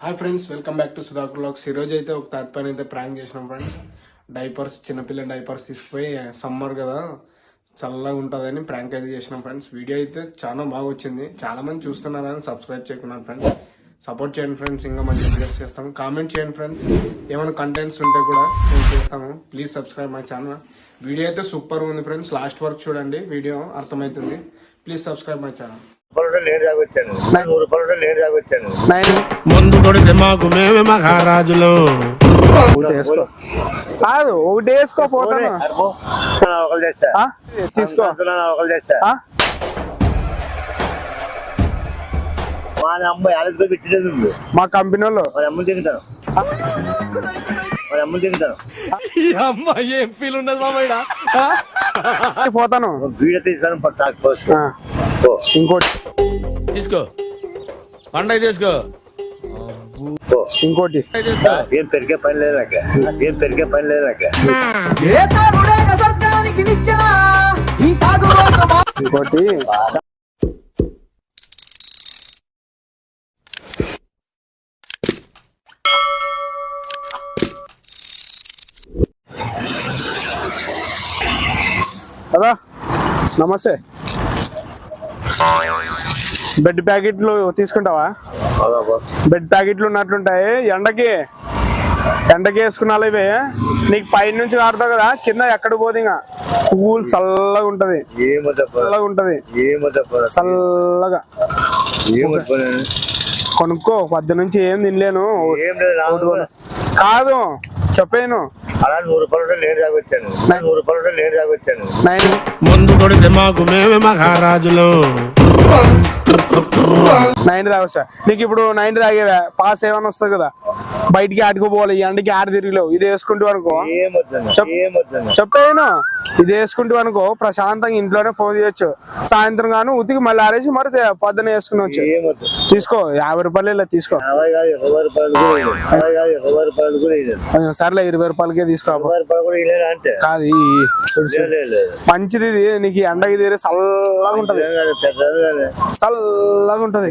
Hi friends, welcome back to Sudhakar vlogs. ఈరోజు అయితే ఒక థర్డ్ పైన అయితే ప్రాంక్ చేసినాం ఫ్రెండ్స్. డైపర్స్, చిన్నపిల్ల డైపర్స్ తీసుకుపోయి సమ్మర్ కదా చల్లగా ఉంటుందని ప్రాంక్ అయితే చేసినాం ఫ్రెండ్స్. వీడియో అయితే చాలా బాగా వచ్చింది. చాలా మంది చూస్తున్నారని సబ్స్క్రైబ్ చేయకున్నాను ఫ్రెండ్స్. సపోర్ట్ చేయండి ఫ్రెండ్స్, ఇంకా మంచి వీడియోస్ చేస్తాము. కామెంట్ చేయండి ఫ్రెండ్స్, ఏమైనా కంటెంట్స్ ఉంటే కూడా నేను చేస్తాము. Please subscribe my channel. Video అయితే సూపర్ ఉంది ఫ్రెండ్స్, లాస్ట్ వరకు చూడండి, వీడియో అర్థమవుతుంది. Please subscribe my channel. ముందు కొడితే మాకు మేమే మహారాజులు. కాదు ఒకటి వేసుకో ఫోటో తీసుకో. మా కంపెనీ వాళ్ళు ఏం ఫీల్ ఉండదు మామయ్య. పోతాను ఇంకోటి తీసుకో, పండగ తీసుకో, ఇంకోటి తీసుకో. ఏం పెరిగే పని లేదు నాకు, ఏం పెరిగే పని లేదు నాకు. ఇంకోటి కదా. నమస్తే. బెడ్ ప్యాకెట్లు తీసుకుంటావా? బెడ్ ప్యాకెట్లు ఉన్నట్లుంటాయి. ఎండకి వేసుకున్నావు ఇవి. నీకు పైన నుంచి ఆడతావు కదా, కింద ఎక్కడ పోదు. ఇంకా కూల్ చల్లగా ఉంటది, చల్లగా ఉంటది, చల్లగా. కొనుక్కో. 10 నుంచి ఏం తినలేను. కాదు చెప్పాను, అలా 100 రూపాయలు నేను తాగొచ్చాను, 100 రూపాయలు నేను తాగొచ్చాను. ముందు కొడితే మాకు మేమే మహారాజులు. 90 తాగొచ్చా. నీకు ఇప్పుడు 90 తాగేవా? పాస్ ఏమన్నా వస్తుంది కదా, బయటికి ఆడుకోపోవాలి. ఈ ఎండకి ఆడ తిరిగిలేవు. ఇది వేసుకుంటూ అనుకో, చెప్పాను, ఇది వేసుకుంటూ అనుకో ప్రశాంతంగా ఇంట్లోనే ఫోన్ చేయొచ్చు. సాయంత్రం గాను ఉతికి మళ్ళీ ఆరేసి మరి పొద్దున వేసుకుని వచ్చు. తీసుకో, 50 రూపాయలు ఇలా తీసుకో. సర్లే 20 రూపాయలకే తీసుకో. కాదు మంచిది, ఇది నీకు ఎండకి తీరే చల్లగా ఉంటది, చల్లగా ఉంటది.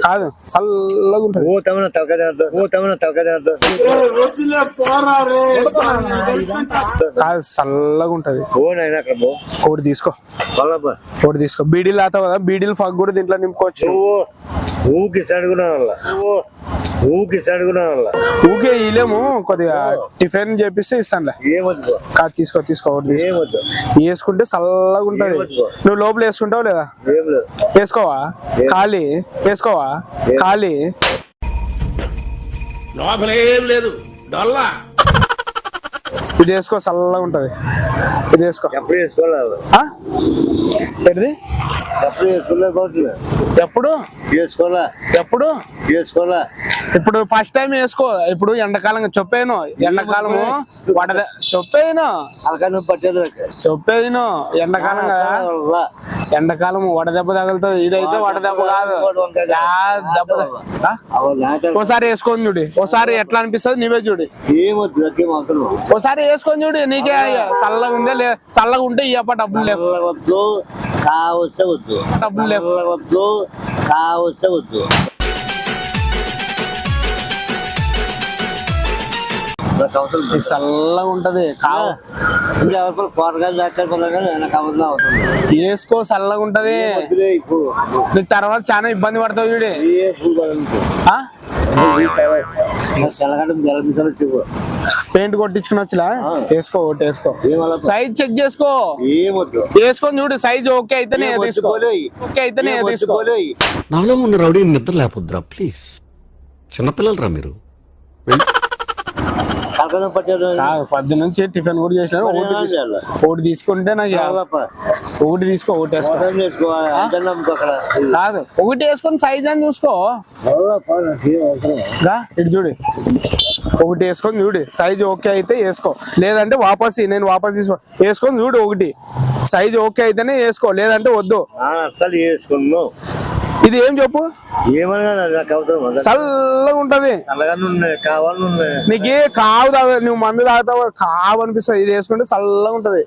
కాదు చల్లగా ఉంటది. కాదు చల్లగా ఉంటది. ఒకటి తీసుకో, ఒకటి తీసుకో. బీడీలు తాతావు కదా, బీడీలు ఫగ్ కూడా దీంట్లో నింపుకోవచ్చు. ఊకే ఇలేము, కొద్దిగా టిఫిన్ చేపిస్తే ఇస్తానులే. కాదు తీసుకో, ఒకటి వేసుకుంటే చల్లగా ఉంటది. నువ్వు లోపల వేసుకుంటావు లేదా? వేసుకోవా? ఖాళీ వేసుకోవా? ఖాళీ లోపల ఏం లేదు, డొల్లా. ఇది వేసుకో, చల్లగా ఉంటది. ఇది వేసుకో. ఎప్పుడు వేసుకోలేదు, ఎప్పుడు వేసుకోలే, ఎప్పుడు వేసుకోలే. ఇప్పుడు ఫస్ట్ టైం వేసుకో. ఇప్పుడు ఎండాకాలం చెప్పాను, ఎండాకాలము చెప్పాను, చెప్పేది ఎండాకాలం కదా, ఎండాకాలం వడదెబ్బ తగులుతుంది. ఇదైతే వడదెబ్బ కాదు, ఓసారి వేసుకొని చూడు, ఓసారి ఎట్లా అనిపిస్తుంది నీవే చూడు. ఓసారి వేసుకొని చూడు, నీకే చల్లగా ఉందే. చల్లగా ఉంటే ఇవ్వ డబ్బులు లేవు, కావచ్చే వద్దు, డబ్బులు లేవు, వద్దు కావచ్చే వద్దు. చల్లగా ఉంటది. వేసుకో, చల్లగా ఉంటది. నీకు తర్వాత చాలా ఇబ్బంది పడతావు చూడే. పెయింట్ కొట్టించుకుని వచ్చా వేసుకో, ఒకటి వేసుకో. సైజ్ చెక్ చేసుకో, వేసుకొని చూడు. సైజ్ ఓకే అయితేనే తీసుకో, ఓకే అయితేనే తీసుకో. నాలో ఉన్న రౌడీ నిద్ర లేకపోద్దురా ప్లీజ్. చిన్నపిల్లలు రా మీరు. 10 నుంచి టిఫిన్ కూడా చేసినా. ఒకటి తీసుకుంటే నాకు ఒకటి తీసుకో, ఒకటి వేసుకో. కాదు ఒకటి వేసుకొని సైజ్ అని చూసుకో. ఇటు చూడు, ఒకటి వేసుకొని చూడు. సైజ్ ఓకే అయితే వేసుకో, లేదంటే నేను వాపస్ తీసుకో. వేసుకొని చూడు, ఒకటి సైజ్ ఓకే అయితేనే వేసుకో, లేదంటే వద్దు. అసలు వేసుకున్నావు ఇది ఏం చెప్పు, ఏమనగా నాకు అవసరం చల్లగా ఉంటది. చల్లగానే ఉన్నాయి, కావాలని ఉన్నాయి. నీకు కావు తాగు, నువ్వు మందు తాగుతావు కావు అనిపిస్తుంది. ఇది వేసుకుంటే చల్లగా ఉంటది.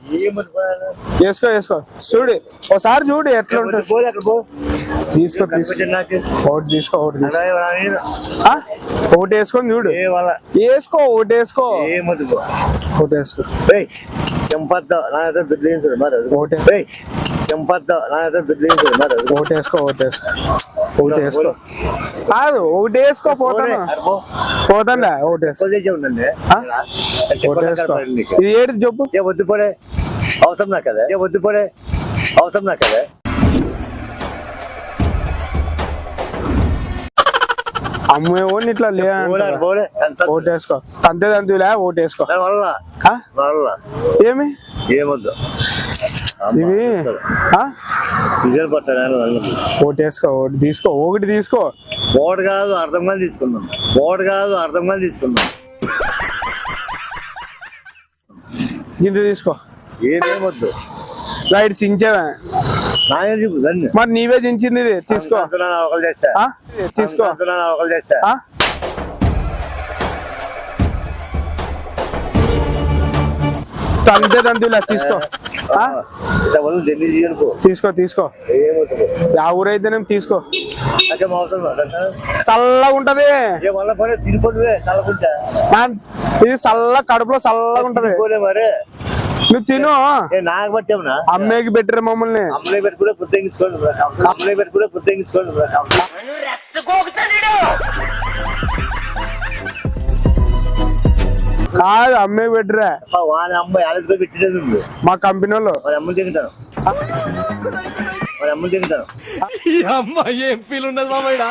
వేసుకో వేసుకో, చూడు ఒకసారి చూడు ఎట్లా ఉంటది. పోలే అక్కడ పో, తీసుకో తీసుకో, నాకు ఒకటి తీసుకో, ఒకటి తీసుకో, ఒకటి వేసుకొని చూడు. వేసుకో, ఒకటి వేసుకో, ఏమొద్దు పో, ఒకటి వేసుకో. చెంపద్దా నాతో దుడ్డు మరి ఒకటి చెంపద్దా నాతో దుడ్డు మరి ఒకటి వేసుకో, ఒకటి వేసుకో, ఒకటి వేసుకో. కాదు ఒకటి వేసుకో, పోతాను పోతాండా, ఒకటి వేసుకో, ఉందండి. ఒకటి వేసుకో. ఇది ఏడు చెప్పు. ఏ వద్దు పోలే, అవసరం నా కదా. ఏ వద్దు పోలే, అవసరం నా కదా. అమ్మేవో ఇట్లా లే, ఒకటి వేసుకో. తంతే తంతులే, ఒకటి వేసుకో. ఏమి ఏమొద్దు ఇవి విజయలు పట్టాను. ఒకటి వేసుకో, ఒకటి తీసుకో, ఒకటి తీసుకో. బోర్డు కాదు అర్థంగా తీసుకున్నాం, బోర్డు కాదు అర్థంగా తీసుకున్నాం. ఇంత తీసుకో. ఏమేమొద్దు, రైట్ చించేవా నానే చూపు దాన్ని. మరి నీవే చించింది ఇది, తీసుకో ఒకళ్ళు చేస్తా, తీసుకో. ఒకళ్ళు చేస్తా. తంతే తంతులే, తీసుకో తీసుకో తీసుకో. ఆ ఊరైతేనేం తీసుకో, చల్లగా ఉంటది. ఇది చల్ల కడుపులో చల్లగా ఉంటది. నువ్వు తిను, నాకు పట్టేమన్నా అమ్మేకి పెట్టరు మమ్మల్ని. అమ్మలే పెట్టుకునే పుత్తెంగించుకోండి, అమ్మలే పెట్టుకునే పుత్తెంగించుకోండి. కాదు అమ్మే పెట్టరా, వాళ్ళ అమ్మాయి ఆలోచన పెట్టినది ఉంది మా కంపెనీ వాళ్ళు. వాళ్ళ అమ్మలు తింటాను, వాళ్ళ అమ్మలు తింటాను. ఏం ఫీల్ ఉండదు మామయ్య.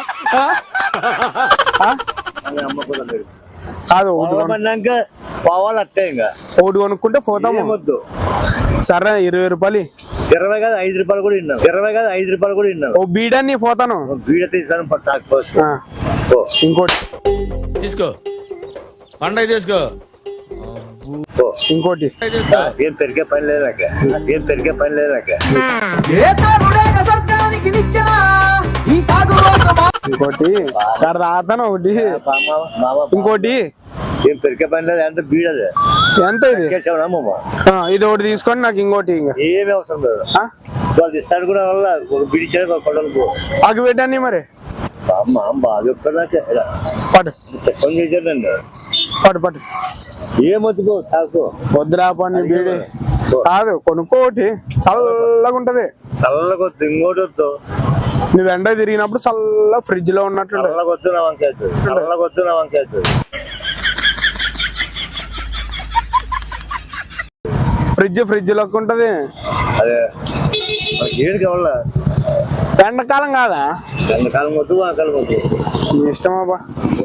అమ్మ కూడా లేదు. కాదు పడినాక పోవాలి అట్టే. ఇంకా ఒకటి కొనుక్కుంటే పోతాము. వద్దు సరే 20 రూపాయలు. 20 కాదు 5 రూపాయలు కూడా విన్నాను, 20 కాదు 5 రూపాయలు కూడా విన్నాను. ఓ బీడని పోతాను. బీడ తీసాను ఇంకోటి తీసుకో, పండగ తీసుకో, ఇంకోటి. ఏం పెరిగే పని లేదు నాక, ఏం పెరిగే పని లేదు నాక. ఇంకోటి రాతాను, ఒకటి ఇంకోటి. ఏం పెరిగే పని లేదు. ఎంత బీడది, ఎంత ఇది? ఇది ఒకటి తీసుకోండి, నాకు ఇంకోటి. ఇంకా ఏమి అవసరం లేదు. వాళ్ళు ఇస్తాడు కూడా వల్ల ఒక బిడిచాడు కొట్టను ఆగి పెట్టాను మరి. అమ్మ బాగా చెప్తాను, పడు చెప్పని చేశానండి. పడు పడు. ఏమొద్దు తాకు, వద్దురా పని బీడి కాదు, కొనుక్కోటి చల్లగా ఉంటది. చల్లగా వద్దు, ఇంకోటి వద్దు. నువ్వు ఎండ తిరిగినప్పుడు చల్ల ఫ్రిడ్జ్ లో ఉన్నట్టు చల్లగొద్దు నా వంకాయ, చల్లగొద్దు నా వంకాయ. ఫ్రిడ్జ్ లోకి ఉంటది. అదే ఏడు కావాలా, ఎండాకాలం కాదా? ఎండాకాలం వద్దు, వాకాలం వద్దు. ఇష్టమా బా.